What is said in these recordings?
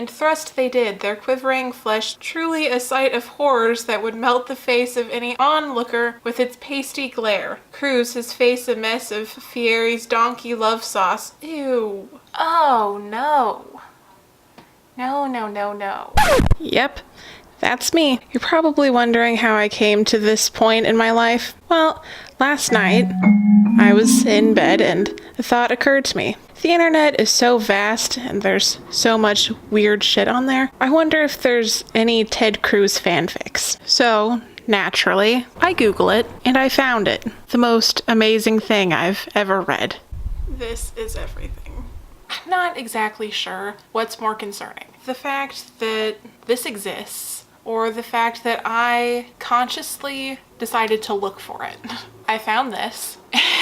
And thrust they did, their quivering flesh truly a sight of horrors that would melt the face of any onlooker with its pasty glare. Cruz, his face a mess of Fieri's donkey love sauce. Ew. Oh, no. No, no, no, no. Yep, that's me. You're probably wondering how I came to this point in my life. Well, last night, I was in bed and a thought occurred to me. The internet is so vast and there's so much weird shit on there. I wonder if there's any Ted Cruz fanfics. So, naturally, I Google it and I found it. The most amazing thing I've ever read. This is everything. I'm not exactly sure what's more concerning. The fact that this exists, or the fact that I consciously decided to look for it. I found this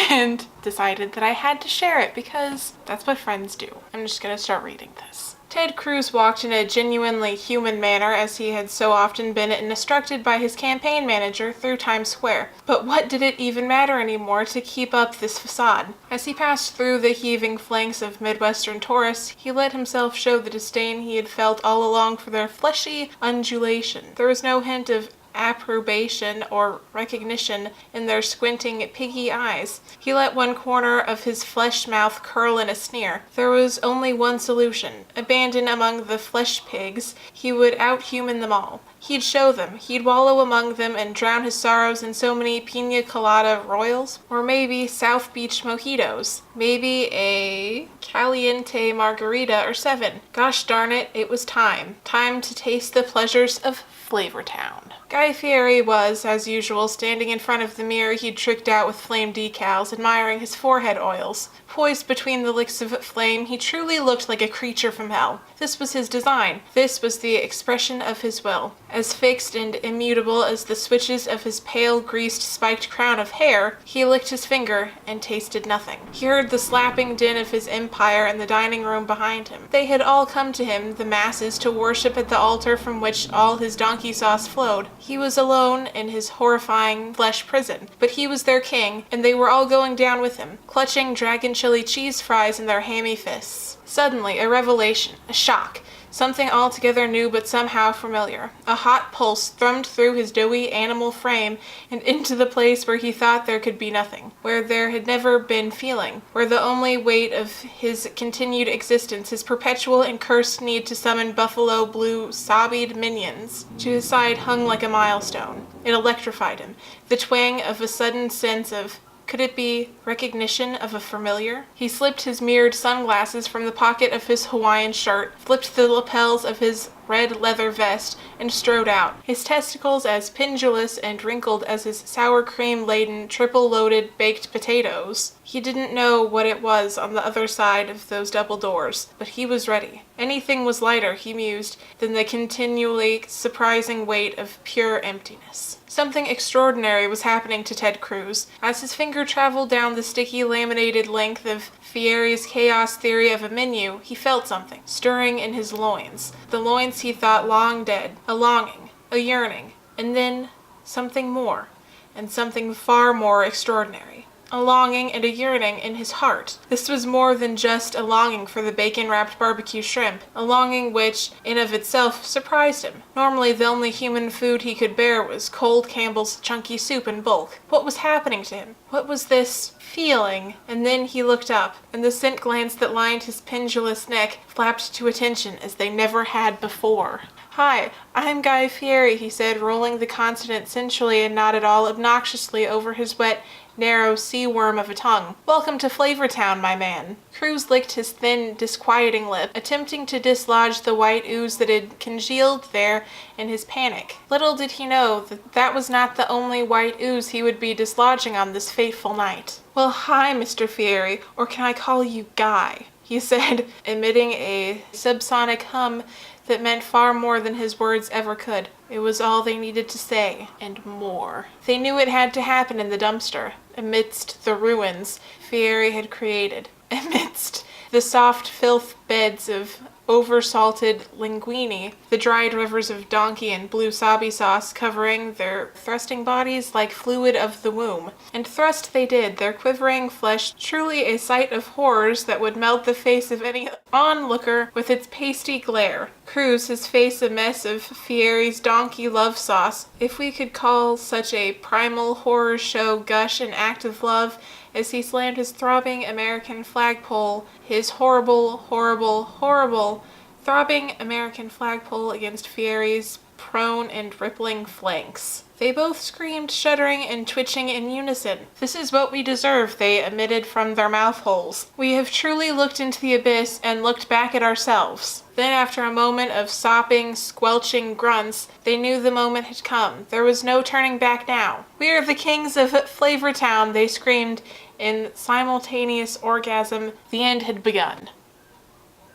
and decided that I had to share it because that's what friends do. I'm just gonna start reading this. Ted Cruz walked in a genuinely human manner as he had so often been instructed by his campaign manager through Times Square. But what did it even matter anymore to keep up this facade? As he passed through the heaving flanks of Midwestern tourists, he let himself show the disdain he had felt all along for their fleshy undulation. There was no hint of approbation or recognition in their squinting piggy eyes. He let one corner of his flesh mouth curl in a sneer. There was only one solution. Abandoned among the flesh pigs, he would outhuman them all. He'd show them. He'd wallow among them and drown his sorrows in so many pina colada royals. Or maybe South Beach mojitos. Maybe a caliente margarita or 7. Gosh darn it, it was time. Time to taste the pleasures of Flavortown. Guy Fieri was, as usual, standing in front of the mirror he'd tricked out with flame decals, admiring his forehead oils. Poised between the licks of flame, he truly looked like a creature from hell. This was his design. This was the expression of his will. As fixed and immutable as the switches of his pale, greased, spiked crown of hair, he licked his finger and tasted nothing. He heard the slapping din of his empire in the dining room behind him. They had all come to him, the masses, to worship at the altar from which all his donkey sauce flowed. He was alone in his horrifying flesh prison, but he was their king, and they were all going down with him, clutching dragon chili cheese fries in their hammy fists. Suddenly, a revelation, a shock, something altogether new but somehow familiar. A hot pulse thrummed through his doughy animal frame and into the place where he thought there could be nothing, where there had never been feeling, where the only weight of his continued existence, his perpetual and cursed need to summon buffalo blue sobbied minions, to his side hung like a milestone. It electrified him, the twang of a sudden sense of could it be recognition of a familiar? He slipped his mirrored sunglasses from the pocket of his Hawaiian shirt, flipped the lapels of his red leather vest, and strode out, his testicles as pendulous and wrinkled as his sour cream-laden, triple-loaded baked potatoes. He didn't know what it was on the other side of those double doors, but he was ready. Anything was lighter, he mused, than the continually surprising weight of pure emptiness. Something extraordinary was happening to Ted Cruz. As his finger traveled down the sticky laminated length of Fieri's chaos theory of a menu, he felt something stirring in his loins. The loins he thought long dead. A longing, a yearning, and then something more, and something far more extraordinary. A longing and a yearning in his heart. This was more than just a longing for the bacon-wrapped barbecue shrimp, a longing which, in of itself, surprised him. Normally, the only human food he could bear was cold Campbell's chunky soup in bulk. What was happening to him? What was this feeling? And then he looked up, and the scent glands that lined his pendulous neck flapped to attention as they never had before. "Hi, I'm Guy Fieri," he said, rolling the consonant sensually and not at all obnoxiously over his wet, narrow sea worm of a tongue. "Welcome to Flavortown, my man." Cruz licked his thin, disquieting lip, attempting to dislodge the white ooze that had congealed there in his panic. Little did he know that that was not the only white ooze he would be dislodging on this fateful night. "Well, hi, Mr. Fieri, or can I call you Guy?" he said, emitting a subsonic hum that meant far more than his words ever could. It was all they needed to say, and more. They knew it had to happen in the dumpster, amidst the ruins Fieri had created, amidst the soft filth beds of over-salted linguine, the dried rivers of donkey and blue sabi sauce covering their thrusting bodies like fluid of the womb. And thrust they did, their quivering flesh truly a sight of horrors that would melt the face of any onlooker with its pasty glare. Cruz, his face a mess of Fieri's donkey love sauce. If we could call such a primal horror show gush an act of love, as he slammed his throbbing American flagpole, his horrible, horrible, horrible, throbbing American flagpole against Fieri's prone and rippling flanks. They both screamed, shuddering and twitching in unison. This is what we deserve, they emitted from their mouth holes. We have truly looked into the abyss and looked back at ourselves. Then after a moment of sopping, squelching grunts, they knew the moment had come. There was no turning back now. We are the kings of Flavortown, they screamed in simultaneous orgasm. The end had begun.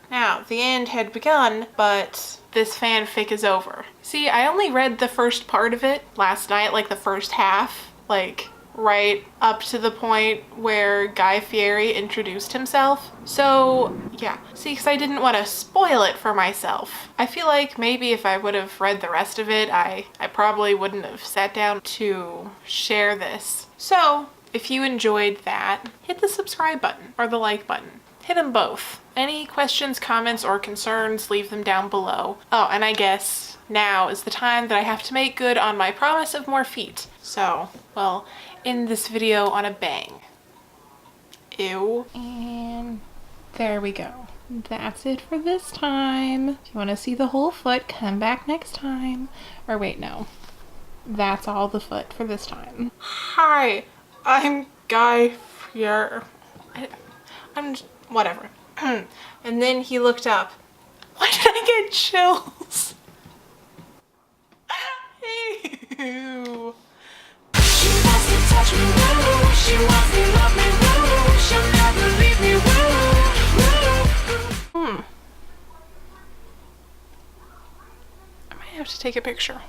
Now, the end had begun, but this fanfic is over. See, I only read the first part of it last night, like the first half, like right up to the point where Guy Fieri introduced himself. So yeah, see, because I didn't want to spoil it for myself. I feel like maybe if I would have read the rest of it, I probably wouldn't have sat down to share this. So if you enjoyed that, hit the subscribe button or the like button. Hit them both. Any questions, comments, or concerns, leave them down below. Oh, and I guess now is the time that I have to make good on my promise of more feet. So, well, end this video on a bang. Ew. And there we go. That's it for this time. If you want to see the whole foot, come back next time. Or wait, no. That's all the foot for this time. Hi, I'm Guy Fieri. I'm just, whatever. And then he looked up. Why did I get chills? Ew. She wants to touch me, woo. She wants to love me, woo. She'll never leave me, woo. I might have to take a picture.